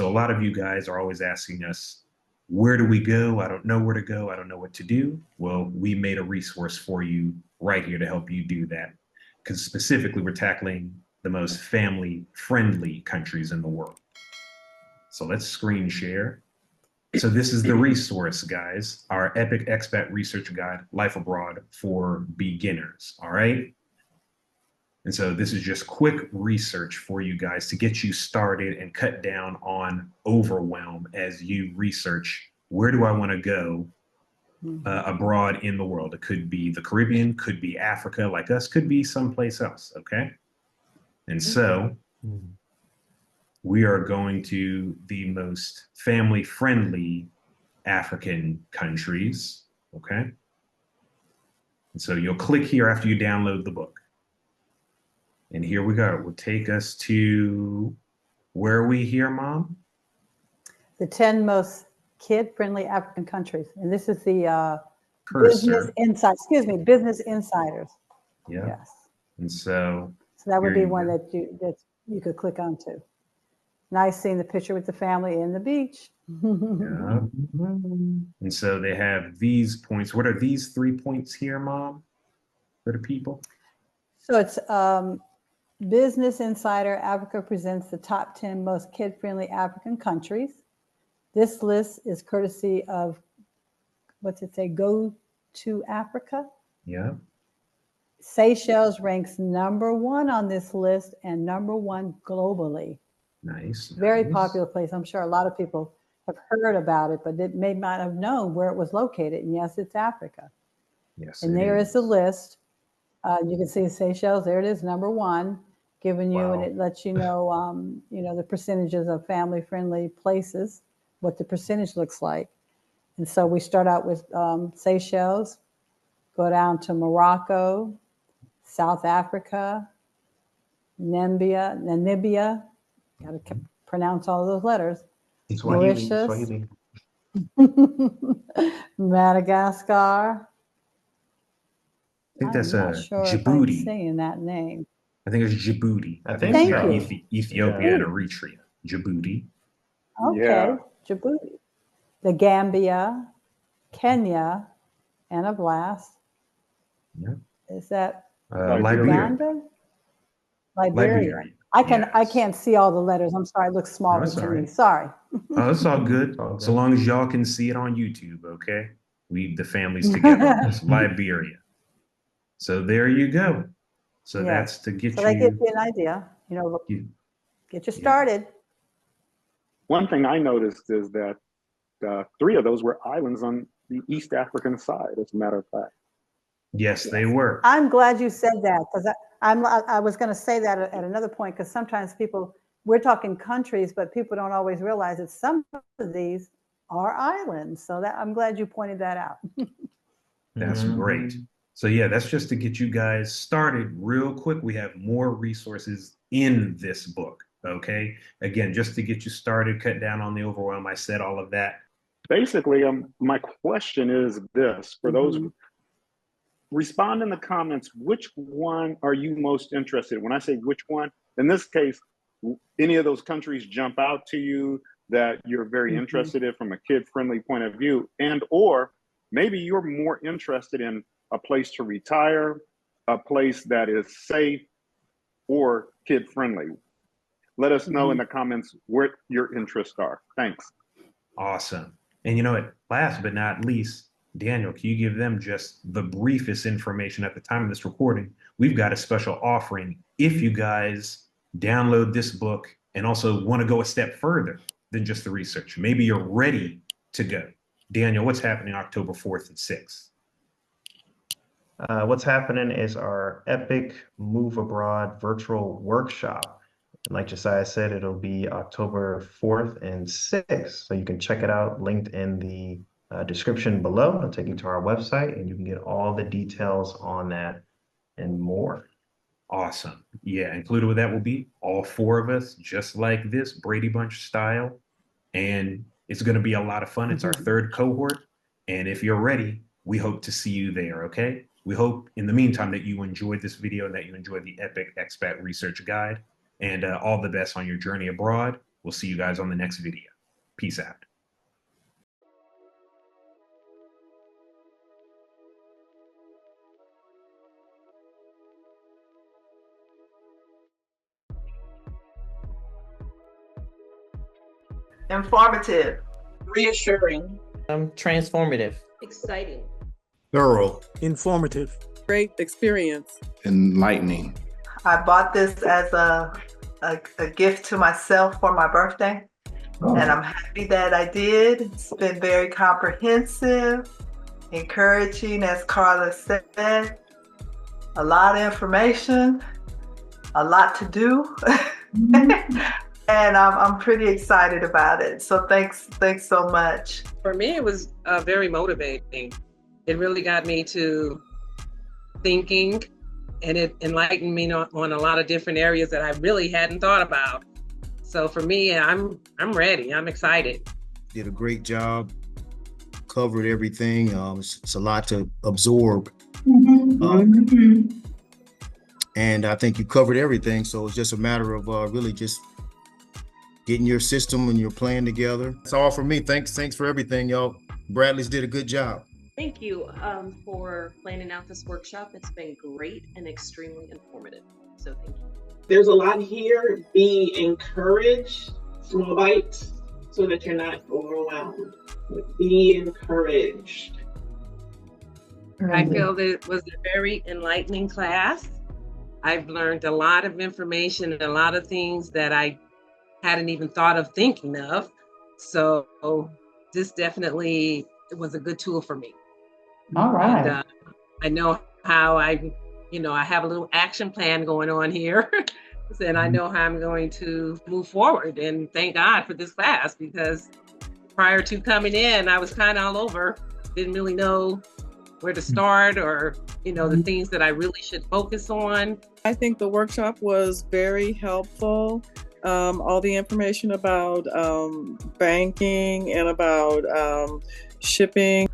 so a lot of you guys are always asking us, where do we go? I don't know where to go. I don't know what to do. Well, we made a resource for you right here to help you do that. Because specifically, we're tackling the most family-friendly countries in the world. So let's screen share. So this is the resource, guys, our Epic Expat Research Guide, Life Abroad for Beginners, all right? And so this is just quick research for you guys to get you started and cut down on overwhelm as you research, where do I want to go abroad in the world? It could be the Caribbean, could be Africa like us, could be someplace else, okay? And so we are going to the most family-friendly African countries, okay? And so you'll click here after you download the book. And here we go. It will take us to, where are we here, Mom? The 10 most kid-friendly African countries. And this is the Cursor. Business Insiders. Yeah. Yes. And so that would be one that you could click onto. Nice seeing the picture with the family in the beach. Yeah. And so they have these points. What are these 3 points here, Mom, for the people? So it's Business Insider Africa presents the top 10 most kid-friendly African countries. This list is courtesy of, what's it say, Go to Africa. Yeah. Seychelles ranks #1 on this list and #1 globally. Nice. Very popular place. I'm sure a lot of people have heard about it, but they may not have known where it was located. And yes, it's Africa. Yes. And there is the list. You can see Seychelles. There it is, #1, giving you, and it lets you know, the percentages of family-friendly places, what the percentage looks like. And so we start out with Seychelles, go down to Morocco, South Africa, Namibia. Got to pronounce all of those letters. Mauritius, Madagascar. I think that's I'm not sure Djibouti. if I'm saying that name. I think it's Djibouti. I think Thank it's you. Ethiopia and Eritrea. Djibouti. Okay, yeah. Djibouti. The Gambia, Kenya, and a blast. Yeah. Is that Liberia? Liberia. I can't see all the letters. I'm sorry, it looks smaller to me. Sorry. Oh, it's all good. So long as y'all can see it on YouTube, okay? We the families together. It's Liberia. So there you go. So that's to get you. So that gives you an idea. Get you started. One thing I noticed is that 3 of those were islands on the East African side, as a matter of fact. Yes, they were. I'm glad you said that, because I was going to say that at another point, because sometimes we're talking countries, but people don't always realize that some of these are islands. So I'm glad you pointed that out. That's great. So yeah, that's just to get you guys started real quick. We have more resources in this book, okay? Again, just to get you started, cut down on the overwhelm. I said all of that. Basically, my question is this, for those, respond in the comments, which one are you most interested in? When I say which one, in this case, any of those countries jump out to you that you're very interested in from a kid-friendly point of view, and or maybe you're more interested in a place to retire, a place that is safe or kid-friendly. Let us know in the comments what your interests are. Thanks. Awesome. And you know what, last but not least, Daniel, can you give them just the briefest information at the time of this recording? We've got a special offering if you guys download this book and also want to go a step further than just the research. Maybe you're ready to go. Daniel, what's happening October 4th and 6th? What's happening is our Epic Move Abroad virtual workshop. And like Josiah said, it'll be October 4th and 6th. So you can check it out, linked in the description below. I'll take you to our website and you can get all the details on that and more. Awesome. Yeah, included with that will be all 4 of us, just like this, Brady Bunch style. And it's going to be a lot of fun. It's our 3rd cohort. And if you're ready, we hope to see you there, okay? We hope in the meantime that you enjoyed this video and that you enjoyed the Epic Expat Research Guide. And all the best on your journey abroad. We'll see you guys on the next video. Peace out. Informative. Reassuring. Transformative. Exciting. Thorough. Informative. Great experience. Enlightening. I bought this as a gift to myself for my birthday, and I'm happy that I did. It's been very comprehensive, encouraging, as Carla said. A lot of information, a lot to do, and I'm pretty excited about it. So thanks so much. For me, it was very motivating. It really got me to thinking, and it enlightened me on a lot of different areas that I really hadn't thought about. So for me, I'm ready. I'm excited. Did a great job. Covered everything. It's a lot to absorb. And I think you covered everything. So it's just a matter of really just getting your system and your plan together. That's all for me. Thanks for everything, y'all. Bradley's did a good job. Thank you for planning out this workshop. It's been great and extremely informative. So thank you. There's a lot here. Be encouraged, small bites, so that you're not overwhelmed. Be encouraged. I feel that it was a very enlightening class. I've learned a lot of information and a lot of things that I hadn't even thought of thinking of. So this definitely was a good tool for me. All right. And, I know how I have a little action plan going on here. And I know how I'm going to move forward. And thank God for this class, because prior to coming in, I was kind of all over, didn't really know where to start or, the things that I really should focus on. I think the workshop was very helpful. All the information about banking and about shipping